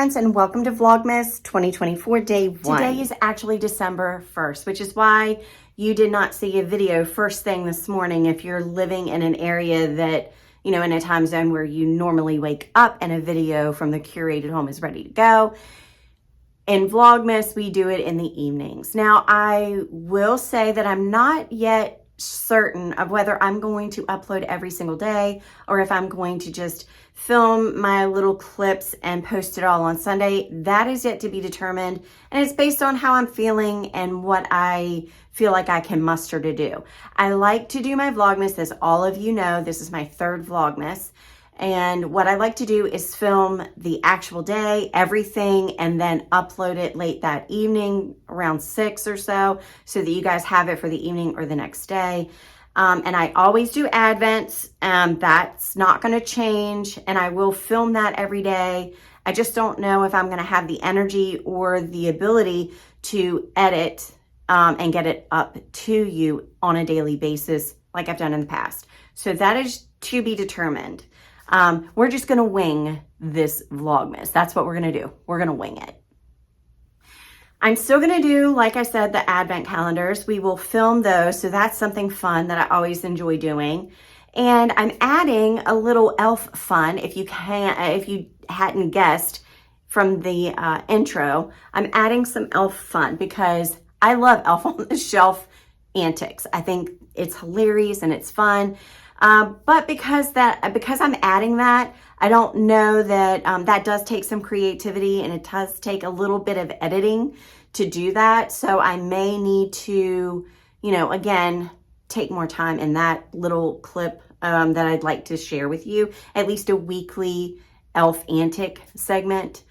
friends, and welcome to Vlogmas 2024 day 1. Today is actually December 1st, which is why you did not see a video first thing this morning if you're living in an area that, you know, in a time zone where you normally wake up and a video from the curated home is ready to go. In Vlogmas, we do it in the evenings. Now, I will say that I'm not yet certain of whether I'm going to upload every single day or if I'm going to just film my little clips and post it all on Sunday. That is yet to be determined, and it's based on how I'm feeling and what I feel like I can muster to do. I like to do my Vlogmas, as all of you know. This is my third Vlogmas, and what I like to do is film the actual day, everything, and then upload it late that evening around 6 or so that you guys have it for the evening or the next day. And I always do Advents. That's not going to change, and I will film that every day. I just don't know if I'm going to have the energy or the ability to edit and get it up to you on a daily basis like I've done in the past. So that is to be determined. We're just going to wing this Vlogmas. That's what we're going to do. We're going to wing it. I'm still going to do, like I said, the Advent calendars. We will film those. So that's something fun that I always enjoy doing. And I'm adding a little elf fun. If you hadn't guessed from the intro, I'm adding some elf fun because I love Elf on the Shelf antics. I think it's hilarious and it's fun. But because I'm adding that, I don't know that that does take some creativity, and it does take a little bit of editing to do that. So I may need to, you know, again, take more time in that little clip that I'd like to share with you, at least a weekly elf antic segment,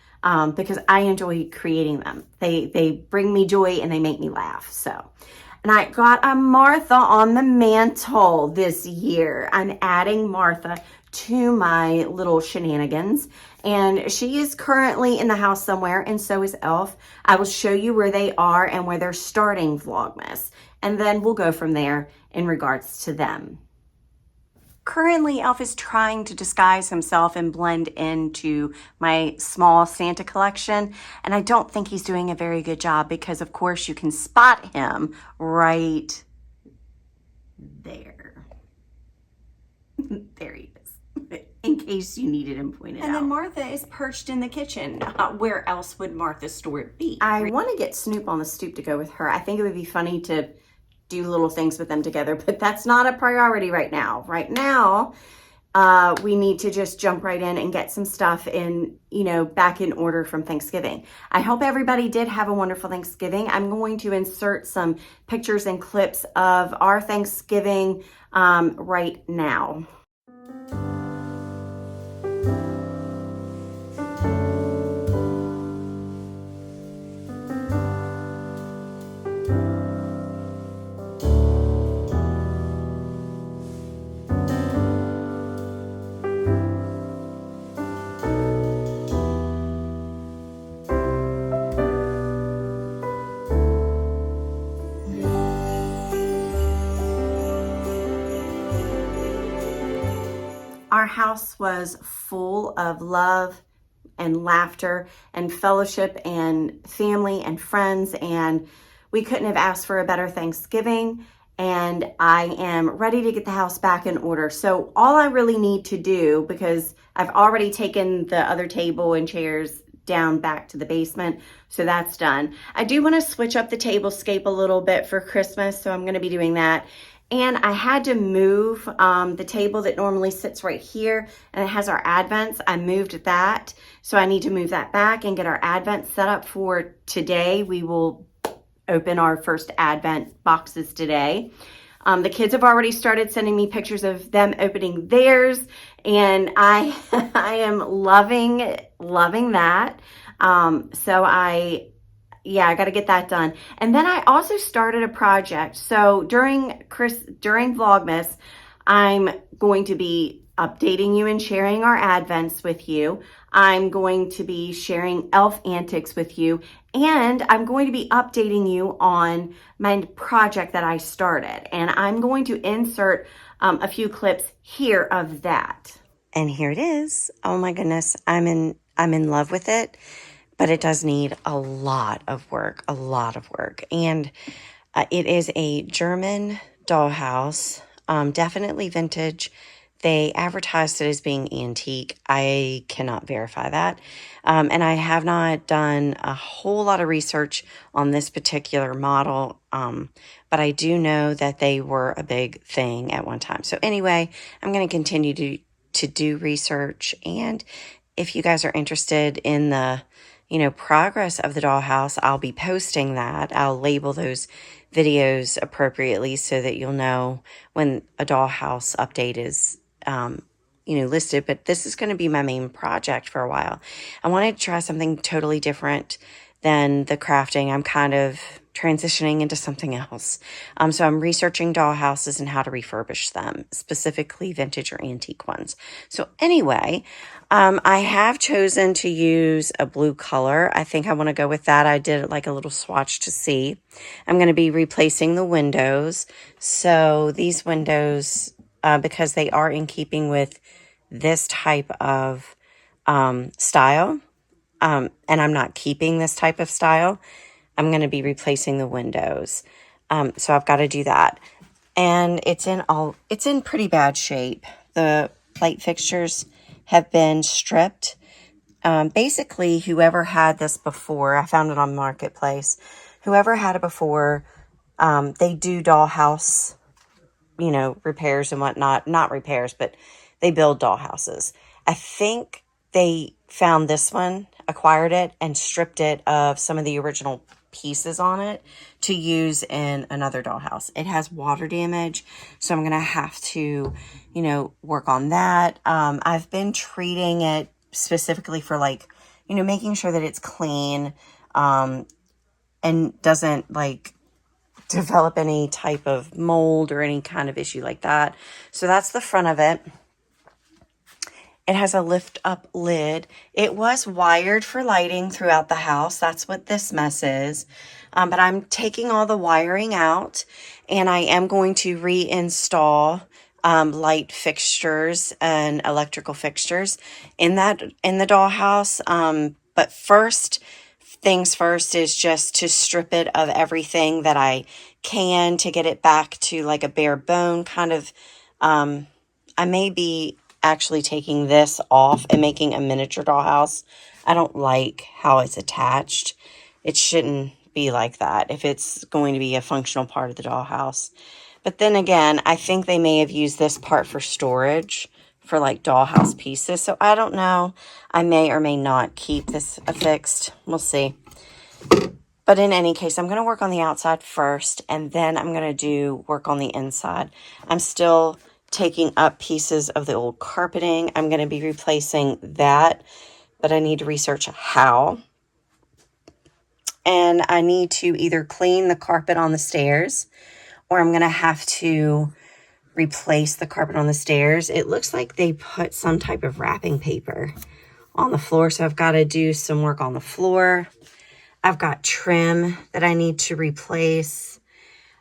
because I enjoy creating them. They bring me joy and they make me laugh. So. And I got a Martha on the mantle this year. I'm adding Martha to my little shenanigans. And she is currently in the house somewhere, and so is Elf. I will show you where they are and where they're starting Vlogmas. And then we'll go from there in regards to them. Currently, Elf is trying to disguise himself and blend into my small Santa collection, and I don't think he's doing a very good job because, of course, you can spot him right there. There he is, in case you needed him pointed out. And then Martha is perched in the kitchen. Where else would Martha's story be? I want to get Snoop on the stoop to go with her. I think it would be funny to do little things with them together, but that's not a priority right now. Right now, we need to just jump right in and get some stuff in, you know, back in order from Thanksgiving. I hope everybody did have a wonderful Thanksgiving. I'm going to insert some pictures and clips of our Thanksgiving right now. Our house was full of love and laughter and fellowship and family and friends, and we couldn't have asked for a better Thanksgiving, and I am ready to get the house back in order. So all I really need to do, because I've already taken the other table and chairs down back to the basement, so that's done. I do want to switch up the tablescape a little bit for Christmas, so I'm going to be doing that. And I had to move the table that normally sits right here, and it has our Advents. I moved that, so I need to move that back and get our Advent set up for today. We will open our first Advent boxes today. The kids have already started sending me pictures of them opening theirs, and I am loving that. Yeah, I got to get that done. And then I also started a project. So during Vlogmas, I'm going to be updating you and sharing our Advents with you. I'm going to be sharing elf antics with you. And I'm going to be updating you on my project that I started. And I'm going to insert a few clips here of that. And here it is. Oh my goodness, I'm in love with it. but it does need a lot of work, And it is a German dollhouse, definitely vintage. They advertised it as being antique. I cannot verify that. And I have not done a whole lot of research on this particular model, but I do know that they were a big thing at one time. So anyway, I'm going to continue to do research. And if you guys are interested in the, progress of the dollhouse, I'll be posting that. I'll label those videos appropriately so that you'll know when a dollhouse update is listed. But this is going to be my main project for a while. I wanted to try something totally different than the crafting. I'm kind of transitioning into something else. So I'm researching dollhouses and how to refurbish them, specifically vintage or antique ones. So anyway, I have chosen to use a blue color. I think I want to go with that. I did like a little swatch to see. I'm going to be replacing the windows. So these windows, because they are in keeping with this type of style, and I'm not keeping this type of style, I'm going to be replacing the windows. So I've got to do that. And it's in pretty bad shape. The light fixtures have been stripped. Basically, whoever had this before, I found it on Marketplace. Whoever had it before, they do dollhouse, repairs and whatnot. Not repairs, but they build dollhouses. I think they found this one, acquired it, and stripped it of some of the original pieces on it to use in another dollhouse. It has water damage, so I'm going to have to, work on that. I've been treating it specifically for making sure that it's clean, and doesn't develop any type of mold or any kind of issue like that. So that's the front of it. It has a lift up lid. It was wired for lighting throughout the house. That's what this mess is. But I'm taking all the wiring out, and I am going to reinstall light fixtures and electrical fixtures in the dollhouse. But first things first is just to strip it of everything that I can to get it back to a bare bone kind of. I may be actually taking this off and making a miniature dollhouse. I don't like how it's attached. It shouldn't be like that if it's going to be a functional part of the dollhouse. But then again, I think they may have used this part for storage for dollhouse pieces. So I don't know. I may or may not keep this affixed. We'll see. But in any case, I'm going to work on the outside first, and then I'm going to do work on the inside. I'm still taking up pieces of the old carpeting. I'm going to be replacing that, but I need to research how. And I need to either clean the carpet on the stairs, or I'm going to have to replace the carpet on the stairs. It looks like they put some type of wrapping paper on the floor, so I've got to do some work on the floor. I've got trim that I need to replace.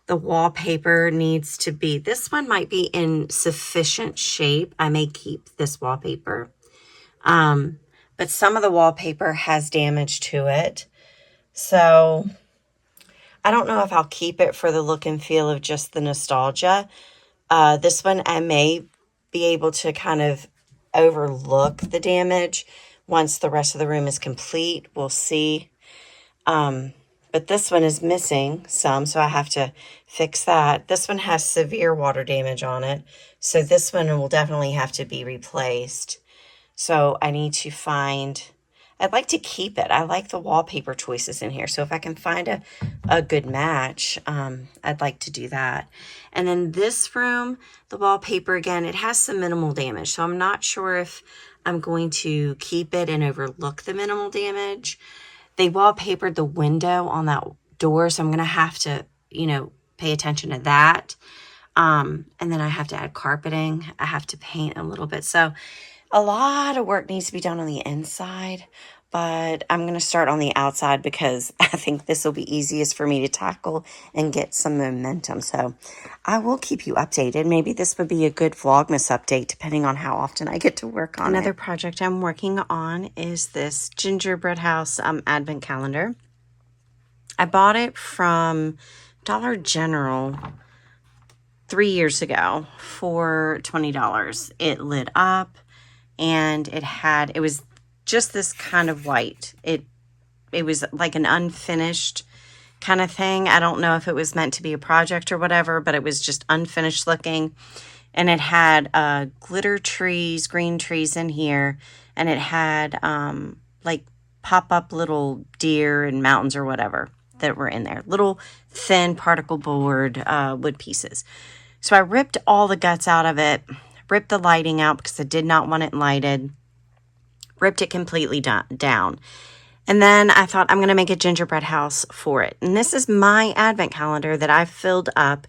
The wallpaper needs to be, this one might be in sufficient shape. I may keep this wallpaper. But some of the wallpaper has damage to it. So I don't know if I'll keep it for the look and feel of just the nostalgia. This one I may be able to kind of overlook the damage once the rest of the room is complete. We'll see. But this one is missing some, so I have to fix that. This one has severe water damage on it, so this one will definitely have to be replaced. So I need to find, I'd like to keep it. I like the wallpaper choices in here, so if I can find a good match, I'd like to do that. And then this room, the wallpaper, again, it has some minimal damage, so I'm not sure if I'm going to keep it and overlook the minimal damage. They wallpapered the window on that door, so I'm going to have to, pay attention to that. And then I have to add carpeting. I have to paint a little bit. So a lot of work needs to be done on the inside, but I'm going to start on the outside because I think this will be easiest for me to tackle and get some momentum. So I will keep you updated. Maybe this would be a good Vlogmas update depending on how often I get to work on it. Another project I'm working on is this gingerbread house advent calendar. I bought it from Dollar General 3 years ago for $20. It lit up and it was just this kind of white. It was like an unfinished kind of thing. I don't know if it was meant to be a project or whatever, but it was just unfinished looking. And it had glitter trees, green trees in here. And it had like pop-up little deer and mountains or whatever that were in there. Little thin particle board wood pieces. So I ripped all the guts out of it, ripped the lighting out because I did not want it lighted, ripped it completely down. And then I thought I'm going to make a gingerbread house for it. And this is my advent calendar that I've filled up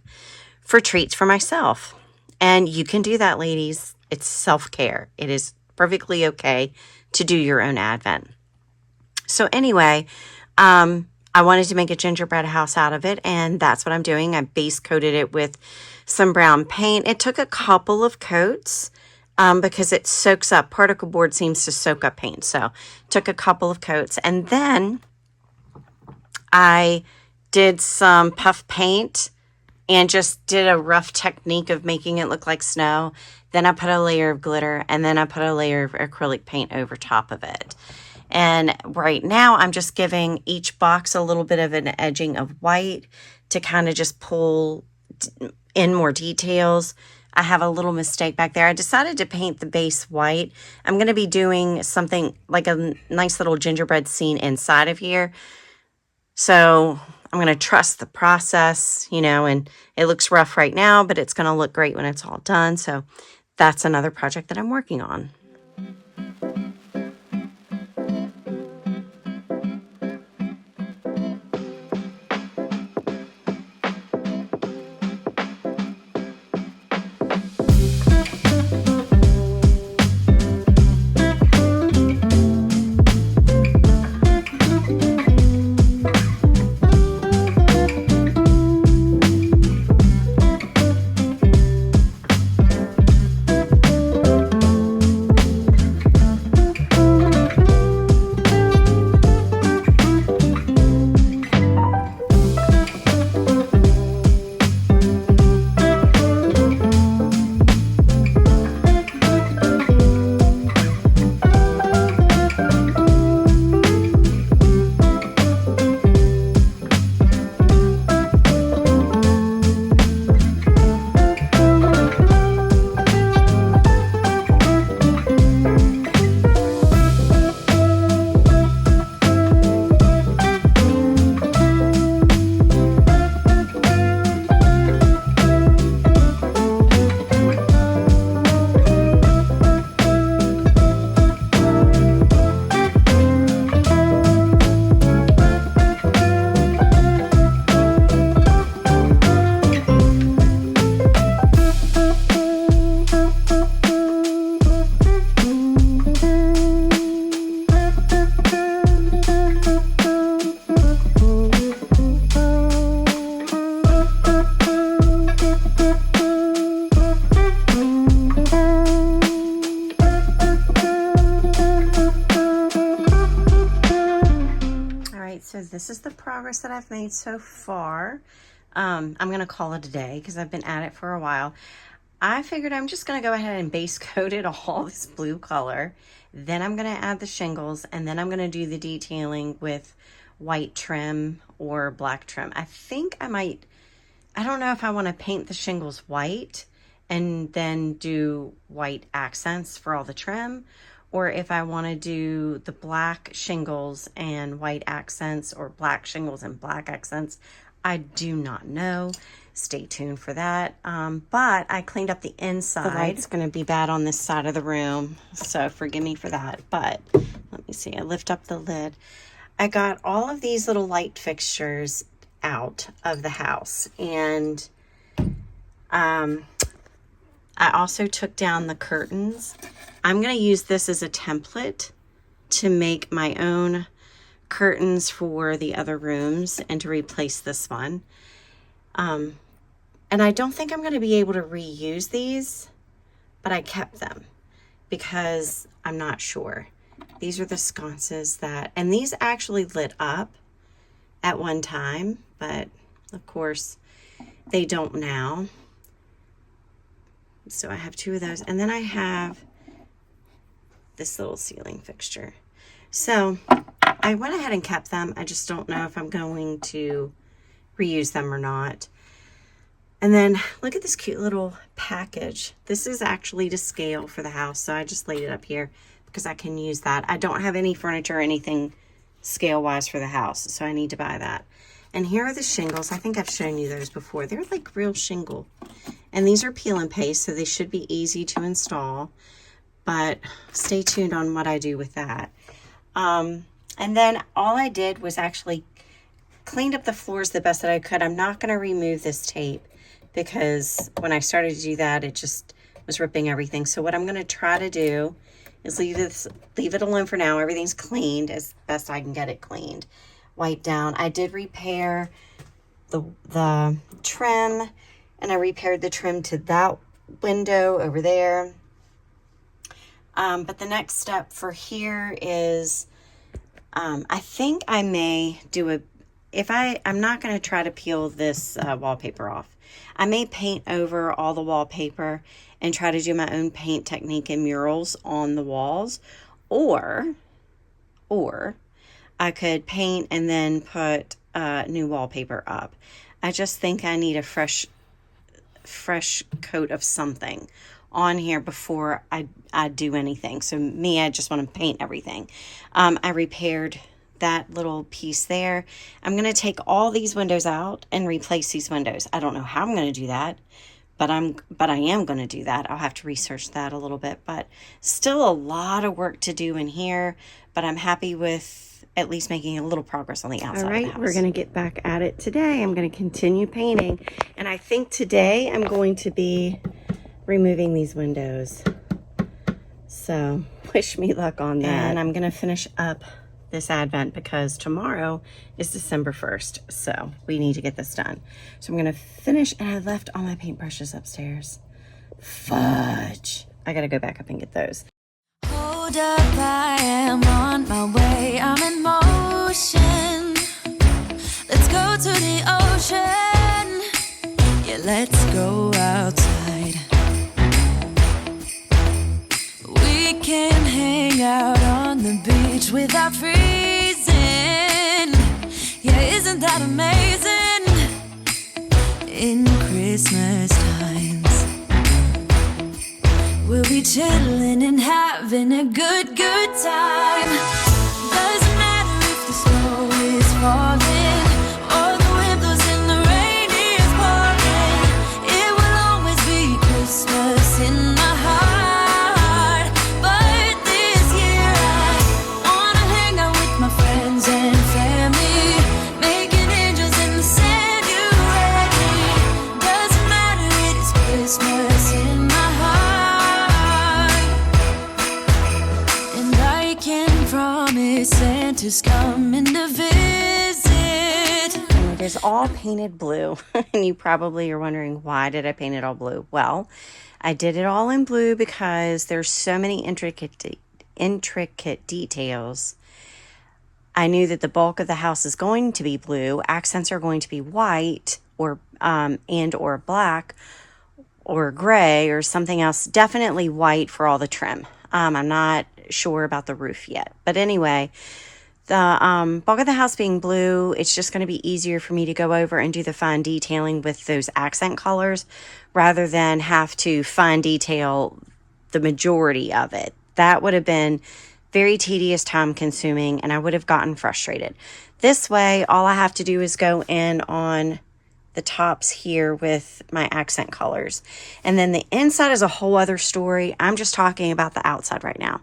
for treats for myself. And you can do that, ladies. It's self-care. It is perfectly okay to do your own advent. So anyway, I wanted to make a gingerbread house out of it, and that's what I'm doing. I base coated it with some brown paint. It took a couple of coats because it soaks up. Particle board seems to soak up paint, so took a couple of coats. And then I did some puff paint and just did a rough technique of making it look like snow. Then I put a layer of glitter, and then I put a layer of acrylic paint over top of it. And right now I'm just giving each box a little bit of an edging of white to kind of just pull in more details. I have a little mistake back there. I decided to paint the base white. I'm going to be doing something like a nice little gingerbread scene inside of here. So I'm going to trust the process, and it looks rough right now, but it's going to look great when it's all done. So that's another project that I'm working on. So this is the progress that I've made so far. I'm going to call it a day because I've been at it for a while. I figured I'm just going to go ahead and base coat it all this blue color. Then I'm going to add the shingles, and then I'm going to do the detailing with white trim or black trim. I think I don't know if I want to paint the shingles white and then do white accents for all the trim, or if I want to do the black shingles and white accents, or black shingles and black accents. I do not know. Stay tuned for that. But I cleaned up the inside. The light's going to be bad on this side of the room, so forgive me for that. But let me see. I lift up the lid. I got all of these little light fixtures out of the house, and I also took down the curtains. I'm going to use this as a template to make my own curtains for the other rooms and to replace this one. And I don't think I'm going to be able to reuse these, but I kept them because I'm not sure. These are the sconces that, and these actually lit up at one time, but of course they don't now. So I have 2 of those, and then I have this little ceiling fixture. So I went ahead and kept them. I just don't know if I'm going to reuse them or not. And then look at this cute little package. This is actually to scale for the house, so I just laid it up here because I can use that. I don't have any furniture or anything scale-wise for the house, so I need to buy that. And here are the shingles. I think I've shown you those before. They're like real shingle. And these are peel and paste, so they should be easy to install. But stay tuned on what I do with that. And then all I did was actually cleaned up the floors the best that I could. I'm not going to remove this tape because when I started to do that, it just was ripping everything. So what I'm going to try to do is leave it alone for now. Everything's cleaned as best I can get it cleaned. Wiped down. I did repair the trim, and I repaired the trim to that window over there. But the next step for here is, I think I may do I'm not going to try to peel this wallpaper off. I may paint over all the wallpaper and try to do my own paint technique and murals on the walls, or I could paint and then put new wallpaper up. I just think I need a fresh coat of something on here before I do anything. So me, I just want to paint everything. I repaired that little piece there. I'm going to take all these windows out and replace these windows. I don't know how I'm going to do that, but I am going to do that. I'll have to research that a little bit, but still a lot of work to do in here, but I'm happy with at least making a little progress on the outside. All right, we're going to get back at it today. I'm going to continue painting, and I think today I'm going to be removing these windows. So wish me luck on that. And I'm going to finish up this Advent because tomorrow is December 1st. So we need to get this done. So I'm going to finish, and I left all my paintbrushes upstairs. Fudge. I got to go back up and get those. Hold up, I am on my way. I'm in motion. Let's go to the ocean. Yeah, let's go outside. We can hang out on the beach without freezing. Yeah, isn't that amazing? In Christmas times, we'll be chilling and having a good time. Doesn't matter if the snow is falling or the wind blows and the rain is pouring. It will always be Christmas in my heart. But this year I wanna hang out with my friends and family, making angels in the sand. You ready? Doesn't matter, it is Christmas in my heart. And I can promise Santa's coming to visit. And it is all painted blue. And you probably are wondering, why did I paint it all blue? Well, I did it all in blue because there's so many intricate details. I knew that the bulk of the house is going to be blue. Accents are going to be white or black or gray or something else. Definitely white for all the trim. I'm not sure about the roof yet. But anyway, the bulk of the house being blue, it's just going to be easier for me to go over and do the fine detailing with those accent colors rather than have to fine detail the majority of it. That would have been very tedious, time consuming, and I would have gotten frustrated. This way, all I have to do is go in on the tops here with my accent colors. And then the inside is a whole other story. I'm just talking about the outside right now.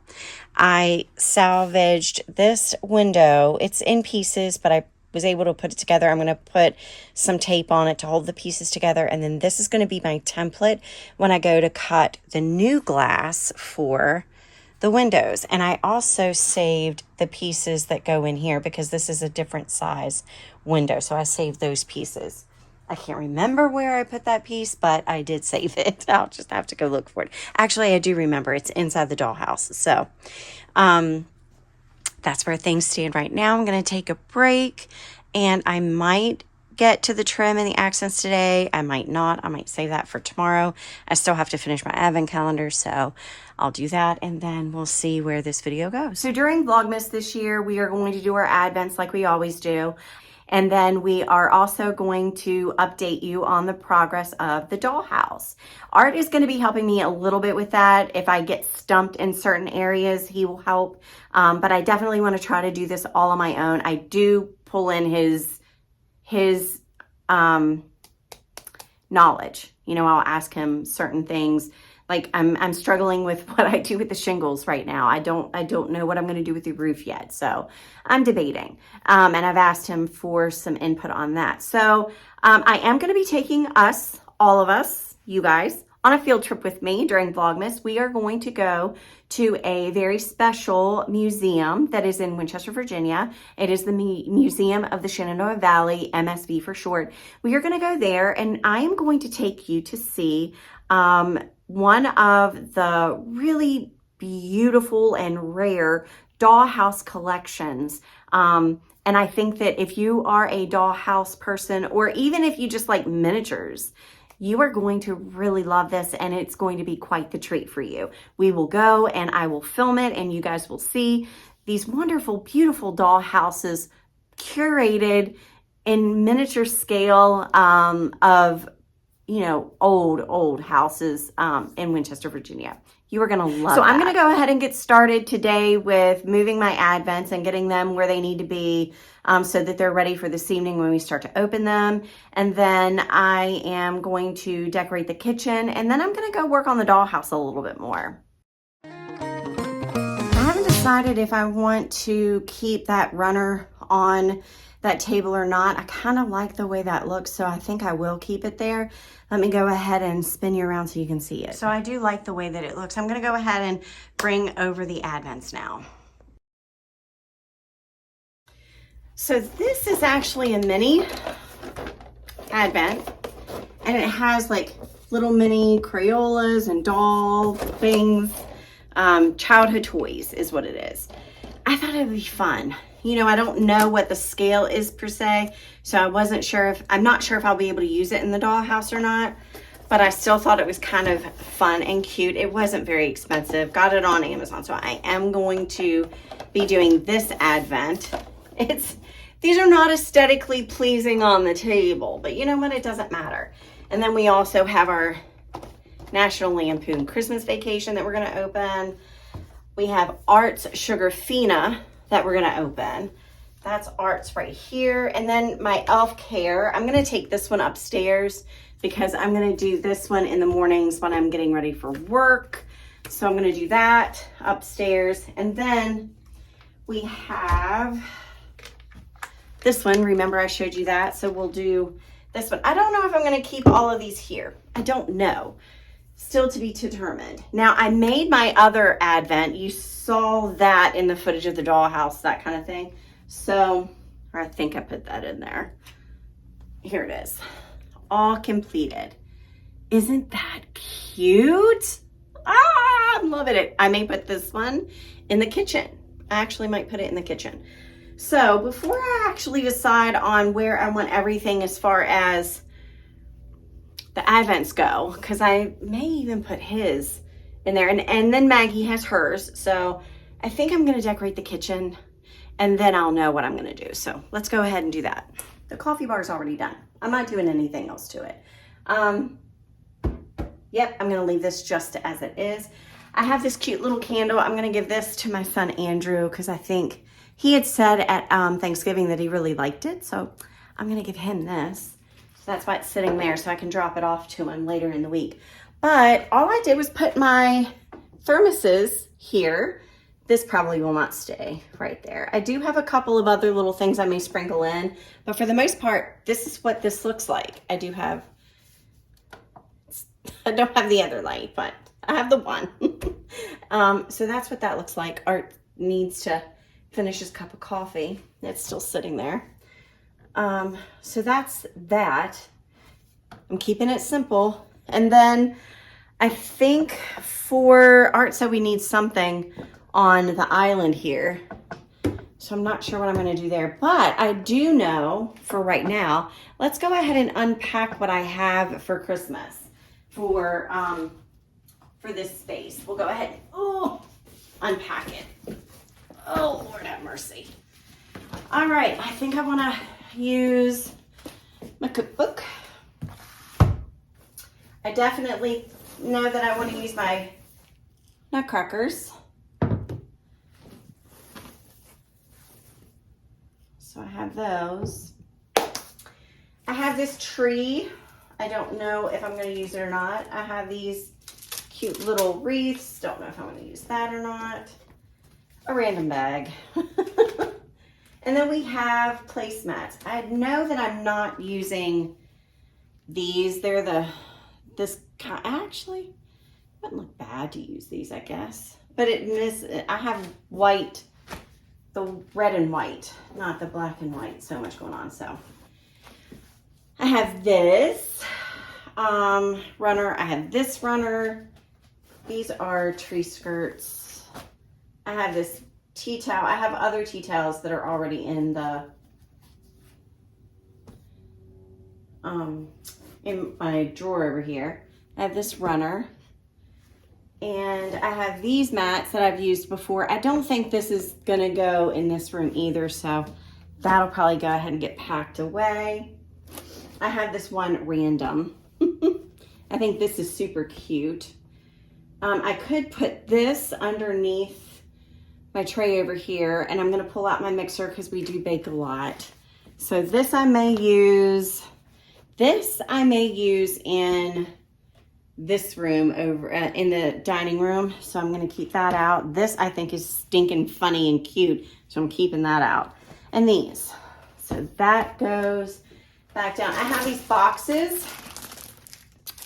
I salvaged this window. It's in pieces, but I was able to put it together. I'm going to put some tape on it to hold the pieces together. And then this is going to be my template when I go to cut the new glass for the windows. And I also saved the pieces that go in here because this is a different size window. So I saved those pieces. I can't remember where I put that piece, but I did save it. I'll just have to go look for it. Actually, I do remember. It's inside the dollhouse. So that's where things stand right now. I'm going to take a break, and I might get to the trim and the accents today. I might not. I might save that for tomorrow. I still have to finish my advent calendar, so I'll do that, and then we'll see where this video goes. So during Vlogmas this year, we are going to do our advents like we always do. And then we are also going to update you on the progress of the dollhouse. Art is going to be helping me a little bit with that. If I get stumped in certain areas, he will help. But I definitely want to try to do this all on my own. I do pull in his knowledge. You know, I'll ask him certain things. Like I'm struggling with what I do with the shingles right now. I don't know what I'm going to do with the roof yet. So I'm debating. And I've asked him for some input on that. So I am going to be taking us, all of us, you guys, on a field trip with me during Vlogmas. We are going to go to a very special museum that is in Winchester, Virginia. It is the Museum of the Shenandoah Valley, MSV for short. We are going to go there, and I am going to take you to see one of the really beautiful and rare dollhouse collections. And I think that if you are a dollhouse person, or even if you just like miniatures, you are going to really love this, and it's going to be quite the treat for you. We will go, and I will film it, and you guys will see these wonderful, beautiful dollhouses curated in miniature scale of, you know, old houses in Winchester, Virginia. You are going to love it. So I'm going to go ahead and get started today with moving my advents and getting them where they need to be so that they're ready for this evening when we start to open them. And then I am going to decorate the kitchen, and then I'm going to go work on the dollhouse a little bit more. I haven't decided if I want to keep that runner on that table or not. I kind of like the way that looks, so I think I will keep it there. Let me go ahead and spin you around so you can see it. So I do like the way that it looks. I'm going to go ahead and bring over the advents now. So this is actually a mini advent, and it has like little mini Crayolas and doll things. Childhood toys is what it is. I thought it would be fun. You know, I don't know what the scale is per se, so I'm not sure if I'll be able to use it in the dollhouse or not, but I still thought it was kind of fun and cute. It wasn't very expensive. Got it on Amazon, so I am going to be doing this advent. These are not aesthetically pleasing on the table, but you know what? It doesn't matter. And then we also have our National Lampoon Christmas Vacation that we're going to open. We have Art's Sugar Fina that we're going to open. That's Art's right here. And then my Elf Care, I'm going to take this one upstairs because I'm going to do this one in the mornings when I'm getting ready for work. So I'm going to do that upstairs. And then we have this one. Remember I showed you that? So we'll do this one. I don't know if I'm going to keep all of these here. I don't know. Still to be determined. Now, I made my other advent. You saw that in the footage of the dollhouse, that kind of thing. So, or I think I put that in there. Here it is. All completed. Isn't that cute? Ah, I'm loving it. I may put this one in the kitchen. I actually might put it in the kitchen. So, before I actually decide on where I want everything as far as the advents go, because I may even put his in there, and then Maggie has hers. So I think I'm going to decorate the kitchen, and then I'll know what I'm going to do. So let's go ahead and do that. The coffee bar is already done. I'm not doing anything else to it. Yep, I'm going to leave this just as it is. I have this cute little candle. I'm going to give this to my son Andrew because I think he had said at Thanksgiving that he really liked it. So I'm going to give him this. So that's why it's sitting there, so I can drop it off to him later in the week. But all I did was put my thermoses here. This probably will not stay right there. I do have a couple of other little things I may sprinkle in, but for the most part, this is what this looks like. I don't have the other light, but I have the one. So that's what that looks like. Art needs to finish his cup of coffee. It's still sitting there. So that's that. I'm keeping it simple. And then I think for Art said we need something on the island here. So I'm not sure what I'm going to do there, but I do know for right now, let's go ahead and unpack what I have for Christmas for this space. We'll go ahead and unpack it. Oh, Lord have mercy. All right, I think I want to use my cookbook. I definitely know that I want to use my nutcrackers. So I have those. I have this tree. I don't know if I'm going to use it or not. I have these cute little wreaths. Don't know if I'm going to use that or not. A random bag. And then we have placemats. I know that I'm not using these. They're actually, it wouldn't look bad to use these, I guess. But I have white, the red and white, not the black and white. So much going on. So I have this runner. I have this runner. These are tree skirts. I have this tea towel. I have other tea towels that are already in the in my drawer over here. I have this runner. And I have these mats that I've used before. I don't think this is gonna go in this room either, so that'll probably go ahead and get packed away. I have this one random. I think this is super cute. I could put this underneath my tray over here, and I'm gonna pull out my mixer because we do bake a lot. So this I may use. This I may use in this room over in the dining room, so I'm going to keep that out. This I think is stinking funny and cute, so I'm keeping that out. And these, so that goes back down. I have these boxes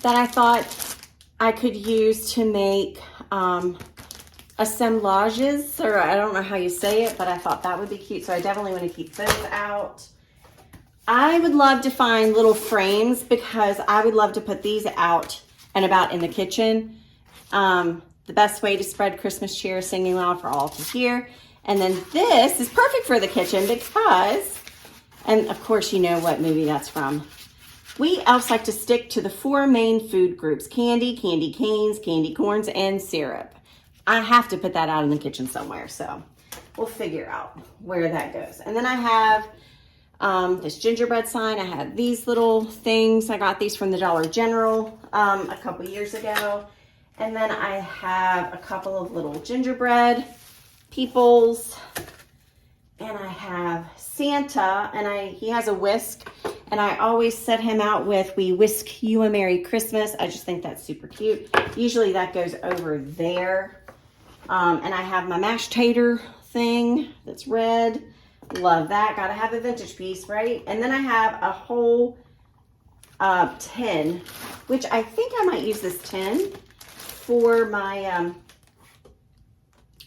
that I thought I could use to make assemblages, or I don't know how you say it, but I thought that would be cute, so I definitely want to keep those out. I would love to find little frames because I would love to put these out and about in the kitchen. The best way to spread Christmas cheer is singing loud for all to hear. And then this is perfect for the kitchen because, and of course you know what movie that's from. We elves like to stick to the 4 main food groups: candy, candy canes, candy corns, and syrup. I have to put that out in the kitchen somewhere, so we'll figure out where that goes. And then I have this gingerbread sign. I have these little things. I got these from the Dollar General a couple years ago. And then I have a couple of little gingerbread peoples. And I have Santa, and he has a whisk. And I always set him out with, "We whisk you a Merry Christmas." I just think that's super cute. Usually that goes over there. And I have my mashed tater thing that's red. Love that. Gotta have a vintage piece, right? And then I have a whole tin, which I think I might use this tin for my,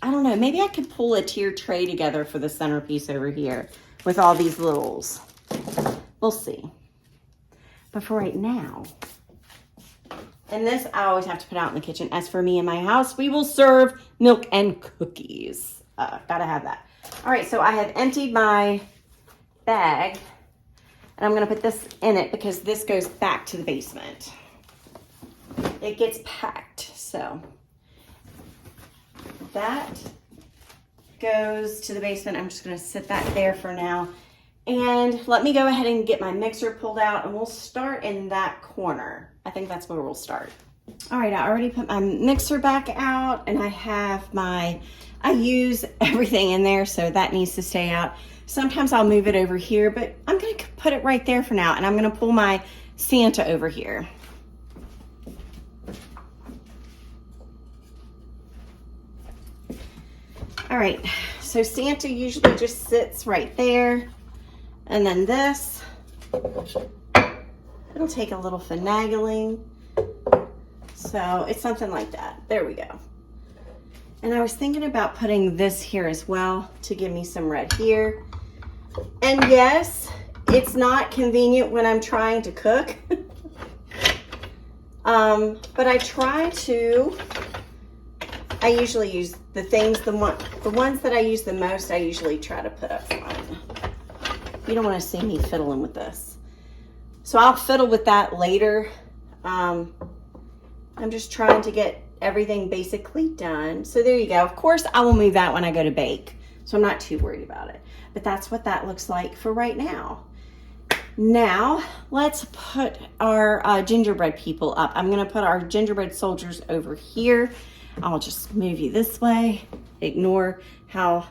I don't know, maybe I could pull a tier tray together for the centerpiece over here with all these littles. We'll see. But for right now, and this I always have to put out in the kitchen. As for me and my house, we will serve milk and cookies. Gotta have that. All right, so I have emptied my bag, and I'm gonna put this in it because this goes back to the basement. It gets packed, so that goes to the basement. I'm just gonna sit that there for now. And let me go ahead and get my mixer pulled out, and we'll start in that corner. I think that's where we'll start. All right, I already put my mixer back out, and I have I use everything in there, so that needs to stay out. Sometimes I'll move it over here, but I'm gonna put it right there for now, and I'm gonna pull my Santa over here. All right, so Santa usually just sits right there, and then this, it'll take a little finagling. So it's something like that. There we go. And I was thinking about putting this here as well to give me some red here. And yes, it's not convenient when I'm trying to cook. But I try to, I usually use the things, the ones that I use the most, I usually try to put up front. You don't want to see me fiddling with this. So I'll fiddle with that later. I'm just trying to get everything basically done. So there you go. Of course, I will move that when I go to bake. So I'm not too worried about it. But that's what that looks like for right now. Now, let's put our gingerbread people up. I'm going to put our gingerbread soldiers over here. I'll just move you this way. Ignore how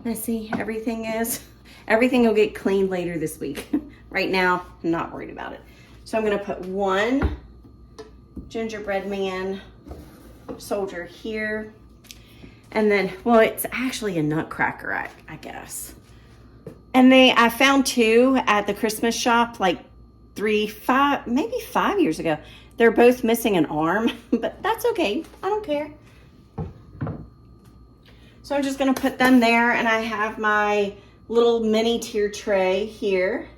messy everything is. Everything will get cleaned later this week. Right now, I'm not worried about it. So I'm going to put one gingerbread man soldier here. And then, well, it's actually a nutcracker, I guess. And I found two at the Christmas shop like maybe 5 years ago. They're both missing an arm, but that's okay. I don't care. So I'm just gonna put them there, and I have my little mini tier tray here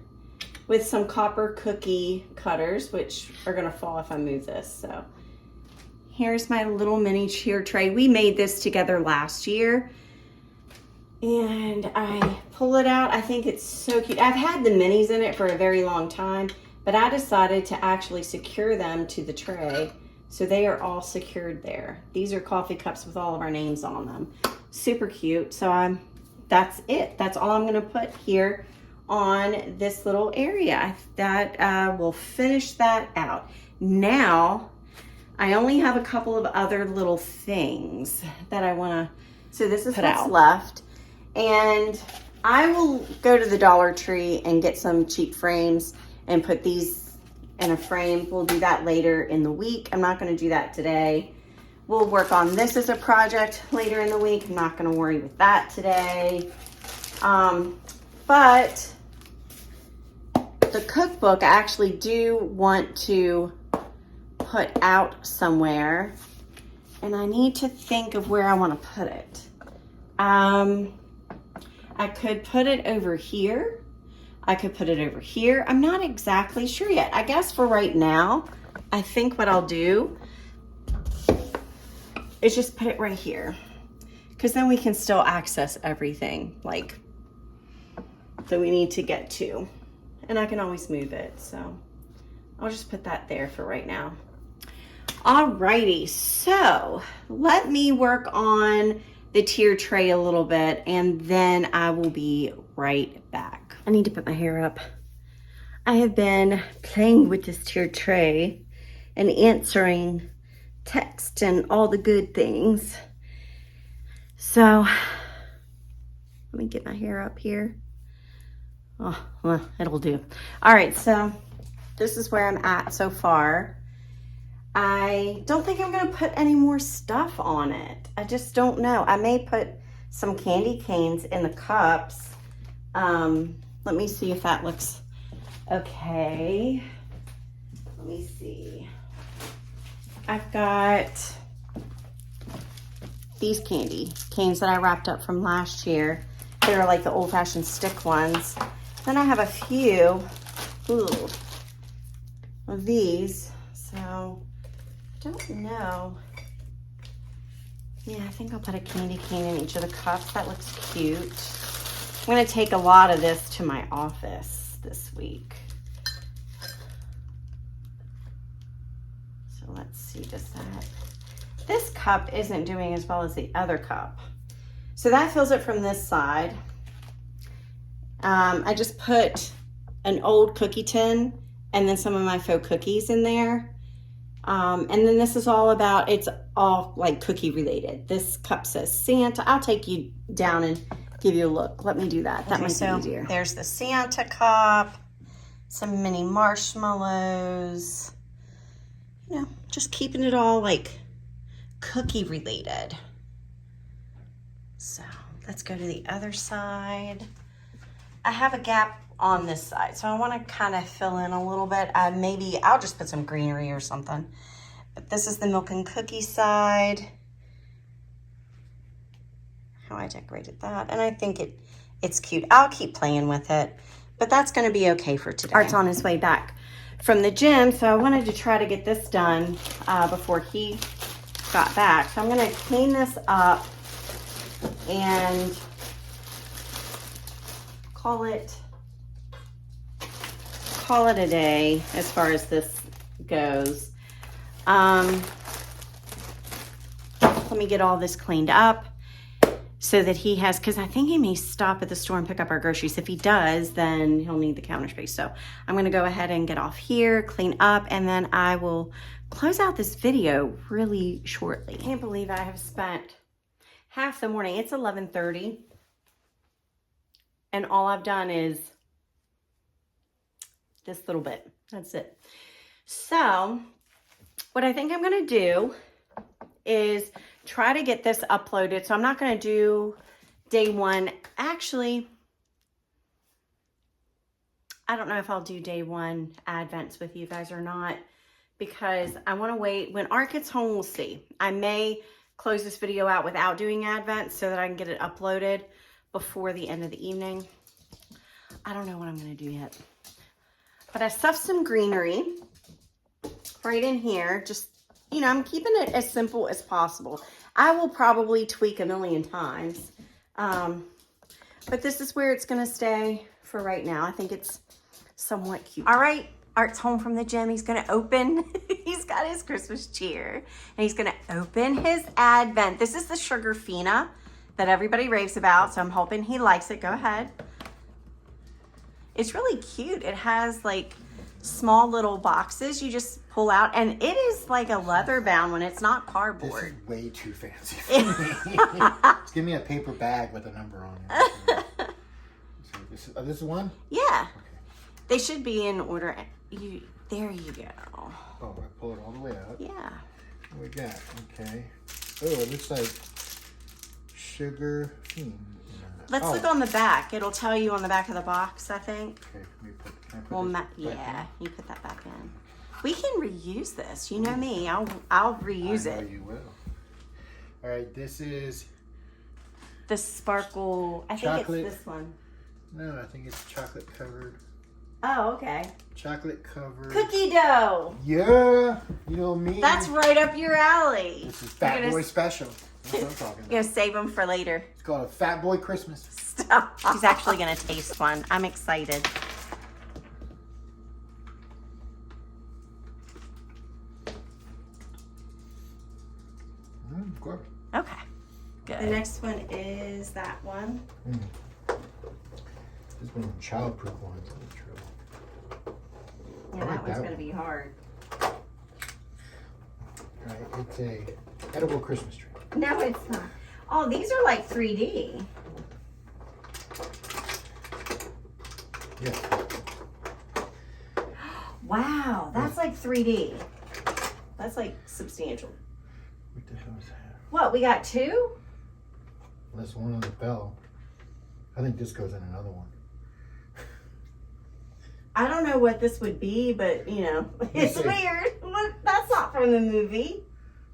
with some copper cookie cutters, which are gonna fall if I move this. So here's my little mini tier tray. We made this together last year. And I pull it out. I think it's so cute. I've had the minis in it for a very long time, but I decided to actually secure them to the tray. So they are all secured there. These are coffee cups with all of our names on them. Super cute. So that's it. That's all I'm gonna put here on this little area. That will finish that out. Now, I only have a couple of other little things that I wanna, so this is what's left. And I will go to the Dollar Tree and get some cheap frames and put these in a frame. We'll do that later in the week. I'm not going to do that today. We'll work on this as a project later in the week. I'm not going to worry with that today. But the cookbook I actually do want to put out somewhere. And I need to think of where I want to put it. I could put it over here. I could put it over here. I'm not exactly sure yet. I guess for right now, I think what I'll do is just put it right here, because then we can still access everything like that we need to get to. And I can always move it. So I'll just put that there for right now. Alrighty, so let me work on the tier tray a little bit, and then I will be right back. I need to put my hair up. I have been playing with this tier tray and answering text and all the good things. So let me get my hair up here. Oh, well, it'll do. All right, so this is where I'm at so far. I don't think I'm gonna put any more stuff on it. I just don't know. I may put some candy canes in the cups. Let me see if that looks okay. Let me see. I've got these candy canes that I wrapped up from last year. They're like the old-fashioned stick ones. Then I have a few of these. So don't know. Yeah, I think I'll put a candy cane in each of the cups. That looks cute. I'm gonna take a lot of this to my office this week. So let's see, does that, this cup isn't doing as well as the other cup. So that fills it from this side. I just put an old cookie tin and then some of my faux cookies in there. And then this is all about, it's all like cookie related. This cup says Santa. I'll take you down and give you a look. Let me do that. That might be easier. There's the Santa cup, some mini marshmallows, you know, just keeping it all like cookie related. So let's go to the other side. I have a gap on this side, so I want to kind of fill in a little bit. Maybe I'll just put some greenery or something. But this is the milk and cookie side. how I decorated that. And I think it's cute. I'll keep playing with it, but that's going to be okay for today. Art's on his way back from the gym, so I wanted to try to get this done before he got back. So I'm going to clean this up and call it a day as far as this goes. Let me get all this cleaned up so that he has, because I think he may stop at the store and pick up our groceries. If he does, then he'll need the counter space. So I'm going to go ahead and get off here, clean up, and then I will close out this video really shortly. I can't believe I have spent half the morning. It's 11:30, and all I've done is this little bit. That's it. So what I think I'm going to do is try to get this uploaded. So I'm not going to do day one. Actually, I don't know if I'll do day one Advents with you guys or not, because I want to wait. When Art gets home, we'll see. I may close this video out without doing Advent so that I can get it uploaded before the end of the evening. I don't know what I'm going to do yet. But I stuffed some greenery right in here. Just, you know, I'm keeping it as simple as possible. I will probably tweak a million times. But this is where it's going to stay for right now. I think it's somewhat cute. All right. Art's home from the gym. He's going to open. He's got his Christmas cheer. And he's going to open his Advent. This is the Sugar Fina that everybody raves about. So I'm hoping he likes it. Go ahead. It's really cute. It has like small little boxes you just pull out, and it is like a leather bound one. It's not cardboard. This is way too fancy for me. Just give me a paper bag with a number on it. So this is one? Yeah. Okay. They should be in order. There you go. Oh, I pull it all the way out. Yeah. What we got? Okay. Oh, it looks like Sugar Fiend. Let's look on the back. It'll tell you on the back of the box, I think. Okay, can I put Well, this back yeah, in? you put that back in. We can reuse this. You know me. I'll reuse I know it. you will. All right, this is The sparkle. I think chocolate. it's this one. No, I think it's chocolate covered. Oh, okay. Chocolate covered. Cookie dough. Yeah, you know me. That's right up your alley. This is Fat Boy Special. That's what I'm talking about. You're gonna save them for later. It's called a Fat Boy Christmas. Stop. She's actually gonna taste one. I'm excited. Good. Okay. Good. The next one is that one. This one, childproof ones. That's true. Yeah, that one's gonna be hard. All right, it's a edible Christmas tree. No, it's not. Oh, these are like 3D. Yeah. Wow, that's like 3D. That's like substantial. What the hell is that? What, we got two? That's one on the bell. I think this goes in another one. I don't know what this would be, but you know, it's weird. What? That's not from the movie.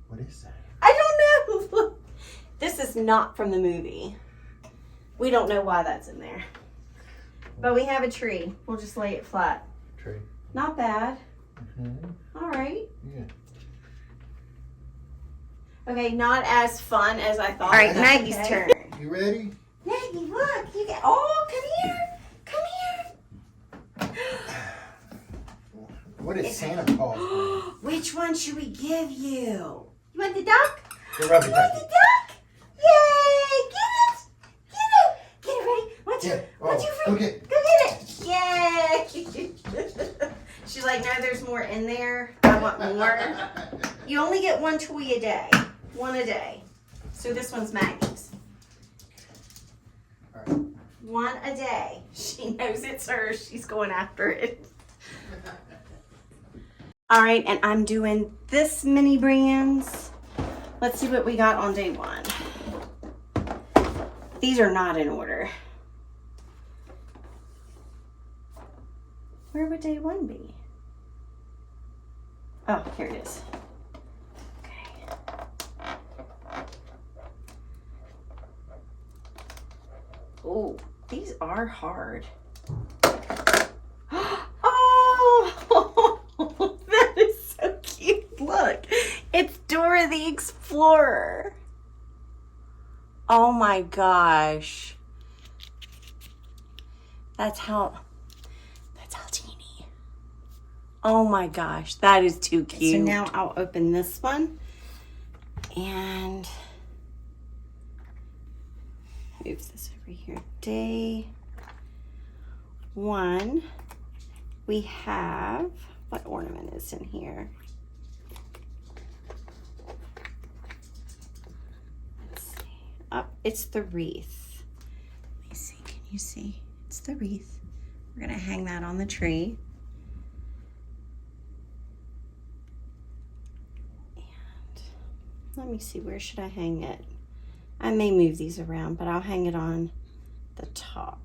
What is that? I don't know. This is not from the movie. We don't know why that's in there. But we have a tree. We'll just lay it flat. Tree. Not bad. Mm-hmm. All right. Yeah. Okay, not as fun as I thought. All right, Maggie's turn. You ready? Maggie, look. You get. Oh, come here. Come here. What is Santa Claus? Which one should we give you? You want the duck? The rubber You want the ducky. duck? Yay! Get it! Get it! Get it ready. One, two, Yeah. one, two, Go three. get it. Go get it! Yay! She's like, no, there's more in there. I want more. You only get one toy a day. One a day. So this one's Maggie's. All right. One a day. She knows it's hers. She's going after it. All right, and I'm doing this mini brands. Let's see what we got on day one. These are not in order. Where would day one be? Oh, here it is. Okay. Oh, these are hard. Oh, that is so cute. Look, it's Dora the Explorer. Oh my gosh. That's how teeny. Oh my gosh, that is too cute. So now I'll open this one and move this over here. Day 1, we have, what ornament is in here? Let's see. Oh, it's the wreath. Let me see, can you see? It's the wreath. We're gonna hang that on the tree. And let me see, where should I hang it? I may move these around, but I'll hang it on the top.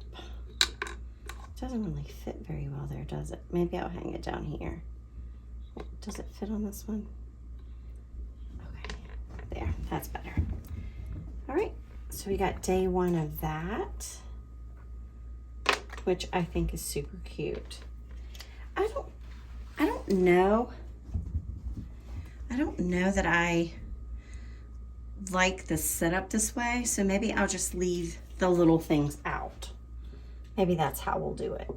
It doesn't really fit very well there, does it? Maybe I'll hang it down here. Does it fit on this one? Okay, there, that's better. All right, so we got day 1 of that, which I think is super cute. I don't know that I like the setup this way, so maybe I'll just leave the little things out. Maybe that's how we'll do it.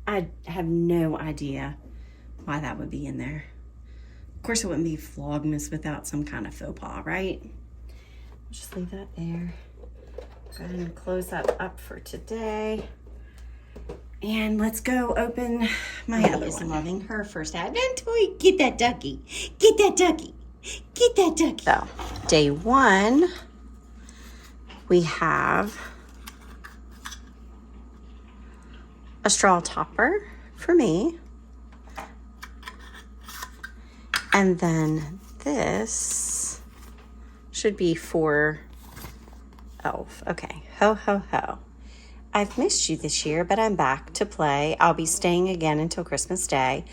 I have no idea why that would be in there. Of course, it wouldn't be Vlogmas without some kind of faux pas, right? I'll just leave that there. Go ahead and close that up for today. And let's go open my other one. Loving her first advent toy. Get that ducky. Get that ducky. Get that ducky. So, day 1, we have a straw topper for me. And then this should be for Elf. Okay. Ho, ho, ho. I've missed you this year, but I'm back to play. I'll be staying again until Christmas Day.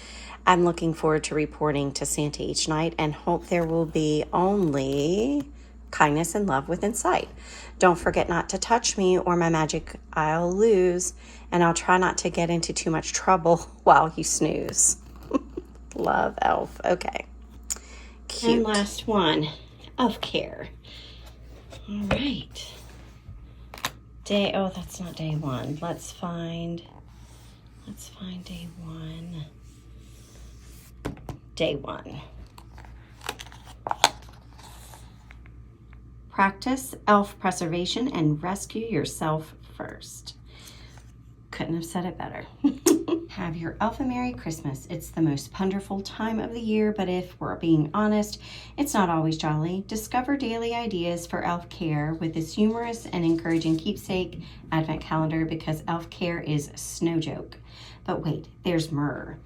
I'm looking forward to reporting to Santa each night and hope there will be only kindness and love within sight. Don't forget not to touch me or my magic I'll lose, and I'll try not to get into too much trouble while you snooze. Love, Elf. Okay. Cute. And last one, Elf Care. All right. Oh, that's not day 1. Let's find day 1. Day 1. Practice elf preservation and rescue yourself first. Couldn't have said it better. Have your elf a Merry Christmas. It's the most wonderful time of the year, but if we're being honest, it's not always jolly. Discover daily ideas for elf care with this humorous and encouraging keepsake advent calendar, because elf care is no joke. But wait, there's myrrh.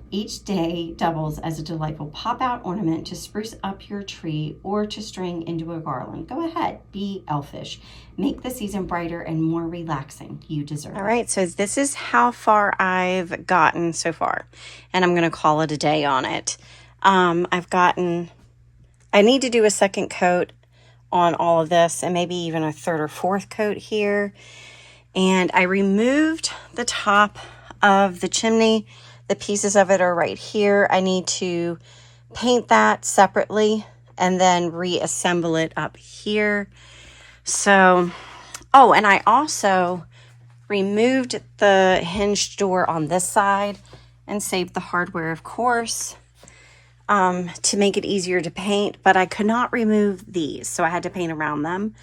Each day doubles as a delightful pop-out ornament to spruce up your tree or to string into a garland. Go ahead, be elfish. Make the season brighter and more relaxing. You deserve it. All right, so this is how far I've gotten so far, and I'm going to call it a day on it. I need to do a second coat on all of this, and maybe even a third or fourth coat here. And I removed the top of the chimney. The pieces of it are right here. I need to paint that separately and then reassemble it up here. So, oh, and I also removed the hinged door on this side and saved the hardware, of course, to make it easier to paint, but I could not remove these, so I had to paint around them.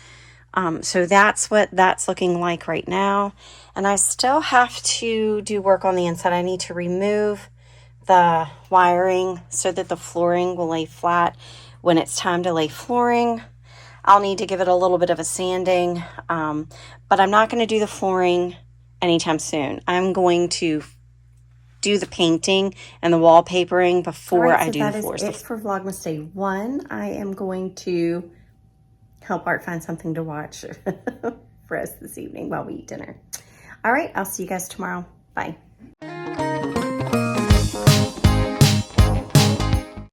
So that's what that's looking like right now. And I still have to do work on the inside. I need to remove the wiring so that the flooring will lay flat. When it's time to lay flooring, I'll need to give it a little bit of a sanding. But I'm not going to do the flooring anytime soon. I'm going to do the painting and the wallpapering before I do the floors. That is it for Vlogmas Day 1. I am going to help Art find something to watch for us this evening while we eat dinner. All right, I'll see you guys tomorrow. Bye.